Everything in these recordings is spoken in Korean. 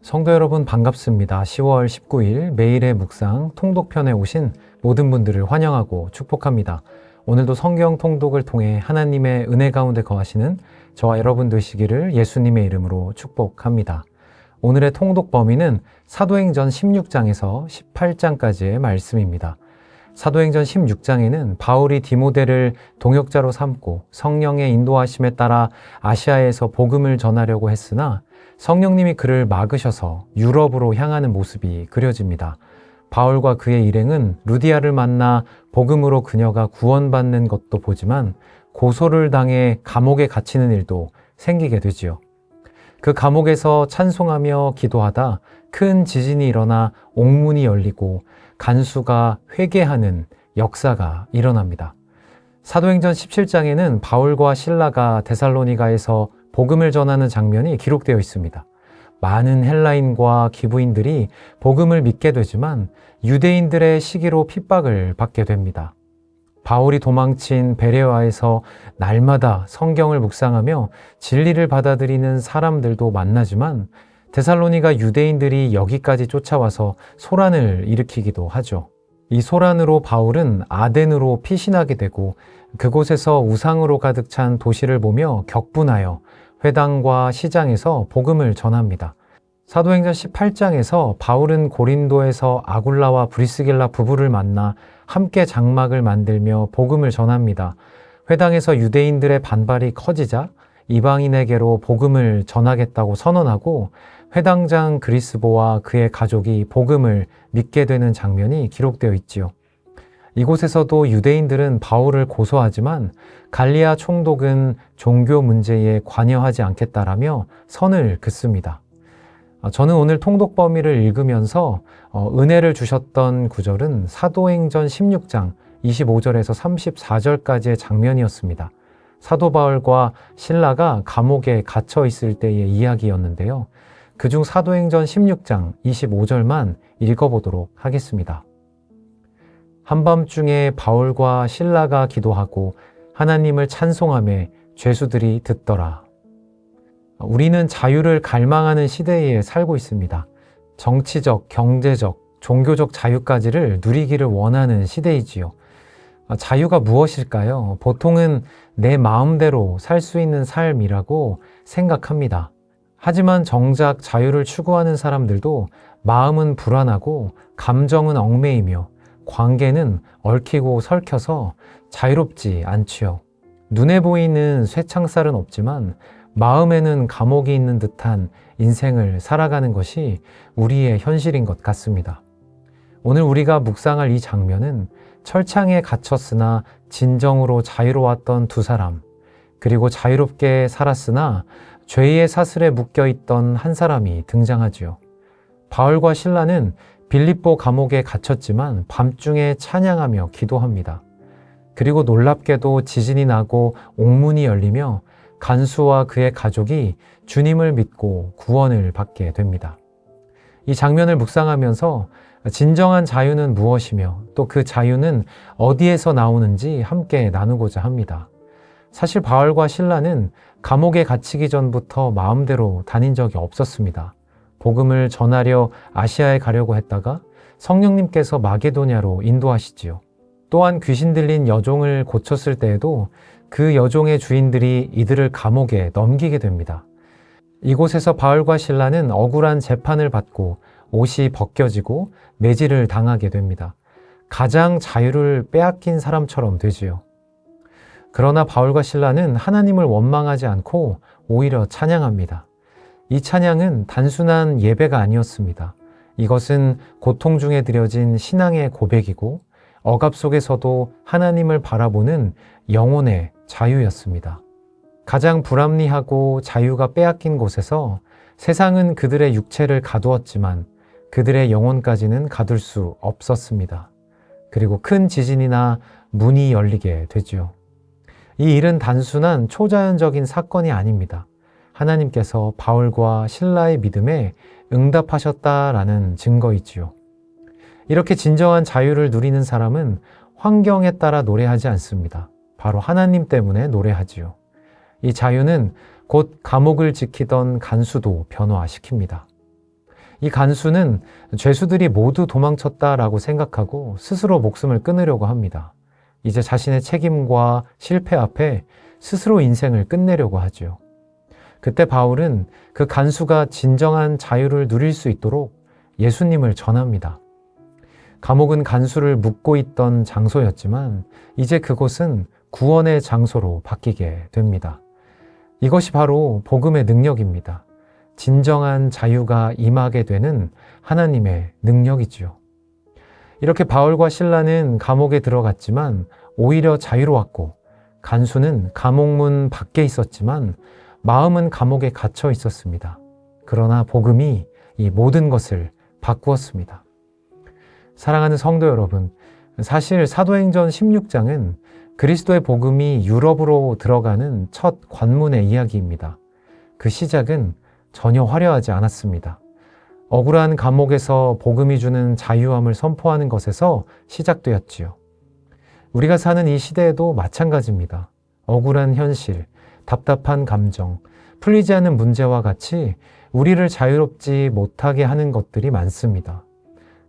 성도 여러분 반갑습니다. 10월 19일 매일의 묵상 통독편에 오신 모든 분들을 환영하고 축복합니다. 오늘도 성경 통독을 통해 하나님의 은혜 가운데 거하시는 저와 여러분 되시기를 예수님의 이름으로 축복합니다. 오늘의 통독 범위는 사도행전 16장에서 18장까지의 말씀입니다. 사도행전 16장에는 바울이 디모데를 동역자로 삼고 성령의 인도하심에 따라 아시아에서 복음을 전하려고 했으나 성령님이 그를 막으셔서 유럽으로 향하는 모습이 그려집니다. 바울과 그의 일행은 루디아를 만나 복음으로 그녀가 구원받는 것도 보지만 고소를 당해 감옥에 갇히는 일도 생기게 되지요. 그 감옥에서 찬송하며 기도하다 큰 지진이 일어나 옥문이 열리고 간수가 회개하는 역사가 일어납니다. 사도행전 17장에는 바울과 실라가 데살로니가에서 복음을 전하는 장면이 기록되어 있습니다. 많은 헬라인과 기브인들이 복음을 믿게 되지만 유대인들의 시기로 핍박을 받게 됩니다. 바울이 도망친 베레아에서 날마다 성경을 묵상하며 진리를 받아들이는 사람들도 만나지만 데살로니가 유대인들이 여기까지 쫓아와서 소란을 일으키기도 하죠. 이 소란으로 바울은 아덴으로 피신하게 되고 그곳에서 우상으로 가득 찬 도시를 보며 격분하여 회당과 시장에서 복음을 전합니다. 사도행전 18장에서 바울은 고린도에서 아굴라와 브리스길라 부부를 만나 함께 장막을 만들며 복음을 전합니다. 회당에서 유대인들의 반발이 커지자 이방인에게로 복음을 전하겠다고 선언하고 회당장 그리스보와 그의 가족이 복음을 믿게 되는 장면이 기록되어 있지요. 이곳에서도 유대인들은 바울을 고소하지만 갈리아 총독은 종교 문제에 관여하지 않겠다라며 선을 긋습니다. 저는 오늘 통독 범위를 읽으면서 은혜를 주셨던 구절은 사도행전 16장 25절에서 34절까지의 장면이었습니다. 사도 바울과 실라가 감옥에 갇혀 있을 때의 이야기였는데요. 그중 사도행전 16장 25절만 읽어보도록 하겠습니다. 한밤중에 바울과 실라가 기도하고 하나님을 찬송하며 죄수들이 듣더라. 우리는 자유를 갈망하는 시대에 살고 있습니다. 정치적, 경제적, 종교적 자유까지를 누리기를 원하는 시대이지요. 자유가 무엇일까요? 보통은 내 마음대로 살 수 있는 삶이라고 생각합니다. 하지만 정작 자유를 추구하는 사람들도 마음은 불안하고 감정은 얽매이며 관계는 얽히고 설켜서 자유롭지 않지요. 눈에 보이는 쇠창살은 없지만 마음에는 감옥이 있는 듯한 인생을 살아가는 것이 우리의 현실인 것 같습니다. 오늘 우리가 묵상할 이 장면은 철창에 갇혔으나 진정으로 자유로웠던 두 사람, 그리고 자유롭게 살았으나 죄의 사슬에 묶여있던 한 사람이 등장하지요. 바울과 실라는 빌립보 감옥에 갇혔지만 밤중에 찬양하며 기도합니다. 그리고 놀랍게도 지진이 나고 옥문이 열리며 간수와 그의 가족이 주님을 믿고 구원을 받게 됩니다. 이 장면을 묵상하면서 진정한 자유는 무엇이며 또 그 자유는 어디에서 나오는지 함께 나누고자 합니다. 사실 바울과 실라는 감옥에 갇히기 전부터 마음대로 다닌 적이 없었습니다. 복음을 전하려 아시아에 가려고 했다가 성령님께서 마게도냐로 인도하시지요. 또한 귀신 들린 여종을 고쳤을 때에도 그 여종의 주인들이 이들을 감옥에 넘기게 됩니다. 이곳에서 바울과 실라는 억울한 재판을 받고 옷이 벗겨지고 매질을 당하게 됩니다. 가장 자유를 빼앗긴 사람처럼 되지요. 그러나 바울과 실라는 하나님을 원망하지 않고 오히려 찬양합니다. 이 찬양은 단순한 예배가 아니었습니다. 이것은 고통 중에 드려진 신앙의 고백이고 억압 속에서도 하나님을 바라보는 영혼의 자유였습니다. 가장 불합리하고 자유가 빼앗긴 곳에서 세상은 그들의 육체를 가두었지만 그들의 영혼까지는 가둘 수 없었습니다. 그리고 큰 지진이나 문이 열리게 되지요. 이 일은 단순한 초자연적인 사건이 아닙니다. 하나님께서 바울과 실라의 믿음에 응답하셨다라는 증거이지요. 이렇게 진정한 자유를 누리는 사람은 환경에 따라 노래하지 않습니다. 바로 하나님 때문에 노래하지요. 이 자유는 곧 감옥을 지키던 간수도 변화시킵니다. 이 간수는 죄수들이 모두 도망쳤다라고 생각하고 스스로 목숨을 끊으려고 합니다. 이제 자신의 책임과 실패 앞에 스스로 인생을 끝내려고 하죠. 그때 바울은 그 간수가 진정한 자유를 누릴 수 있도록 예수님을 전합니다. 감옥은 간수를 묶고 있던 장소였지만 이제 그곳은 구원의 장소로 바뀌게 됩니다. 이것이 바로 복음의 능력입니다. 진정한 자유가 임하게 되는 하나님의 능력이지요. 이렇게 바울과 실라는 감옥에 들어갔지만 오히려 자유로웠고, 간수는 감옥문 밖에 있었지만 마음은 감옥에 갇혀 있었습니다. 그러나 복음이 이 모든 것을 바꾸었습니다. 사랑하는 성도 여러분, 사실 사도행전 16장은 그리스도의 복음이 유럽으로 들어가는 첫 관문의 이야기입니다. 그 시작은 전혀 화려하지 않았습니다. 억울한 감옥에서 복음이 주는 자유함을 선포하는 것에서 시작되었지요. 우리가 사는 이 시대에도 마찬가지입니다. 억울한 현실, 답답한 감정, 풀리지 않는 문제와 같이 우리를 자유롭지 못하게 하는 것들이 많습니다.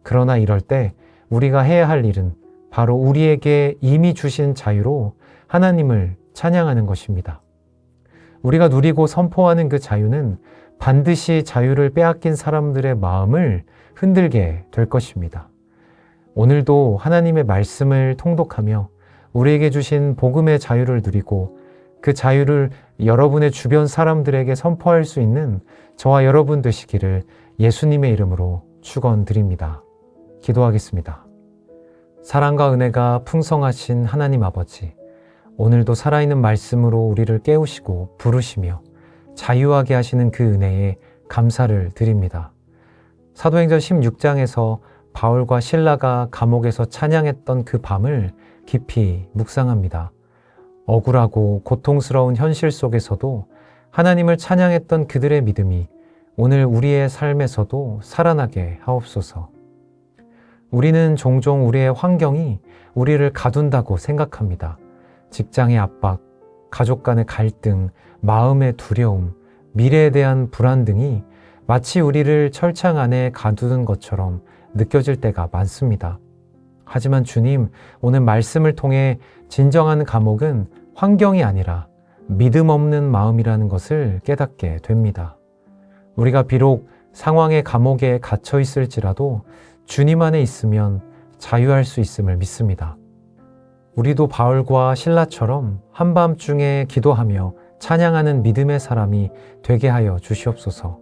그러나 이럴 때 우리가 해야 할 일은 바로 우리에게 이미 주신 자유로 하나님을 찬양하는 것입니다. 우리가 누리고 선포하는 그 자유는 반드시 자유를 빼앗긴 사람들의 마음을 흔들게 될 것입니다. 오늘도 하나님의 말씀을 통독하며 우리에게 주신 복음의 자유를 누리고 그 자유를 여러분의 주변 사람들에게 선포할 수 있는 저와 여러분 되시기를 예수님의 이름으로 축원드립니다. 기도하겠습니다. 사랑과 은혜가 풍성하신 하나님 아버지, 오늘도 살아있는 말씀으로 우리를 깨우시고 부르시며 자유하게 하시는 그 은혜에 감사를 드립니다. 사도행전 16장에서 바울과 실라가 감옥에서 찬양했던 그 밤을 깊이 묵상합니다. 억울하고 고통스러운 현실 속에서도 하나님을 찬양했던 그들의 믿음이 오늘 우리의 삶에서도 살아나게 하옵소서. 우리는 종종 우리의 환경이 우리를 가둔다고 생각합니다. 직장의 압박, 가족 간의 갈등, 마음의 두려움, 미래에 대한 불안 등이 마치 우리를 철창 안에 가두는 것처럼 느껴질 때가 많습니다. 하지만 주님, 오늘 말씀을 통해 진정한 감옥은 환경이 아니라 믿음 없는 마음이라는 것을 깨닫게 됩니다. 우리가 비록 상황의 감옥에 갇혀 있을지라도 주님 안에 있으면 자유할 수 있음을 믿습니다. 우리도 바울과 실라처럼 한밤중에 기도하며 찬양하는 믿음의 사람이 되게 하여 주시옵소서.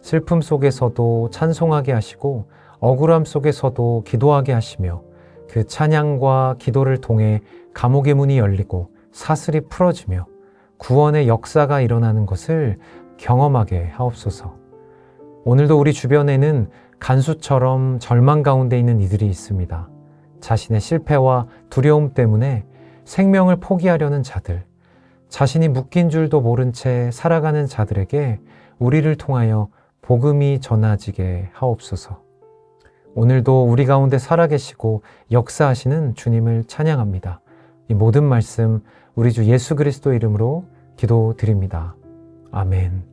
슬픔 속에서도 찬송하게 하시고 억울함 속에서도 기도하게 하시며 그 찬양과 기도를 통해 감옥의 문이 열리고 사슬이 풀어지며 구원의 역사가 일어나는 것을 경험하게 하옵소서. 오늘도 우리 주변에는 간수처럼 절망 가운데 있는 이들이 있습니다. 자신의 실패와 두려움 때문에 생명을 포기하려는 자들, 자신이 묶인 줄도 모른 채 살아가는 자들에게 우리를 통하여 복음이 전해지게 하옵소서. 오늘도 우리 가운데 살아계시고 역사하시는 주님을 찬양합니다. 이 모든 말씀 우리 주 예수 그리스도 이름으로 기도드립니다. 아멘.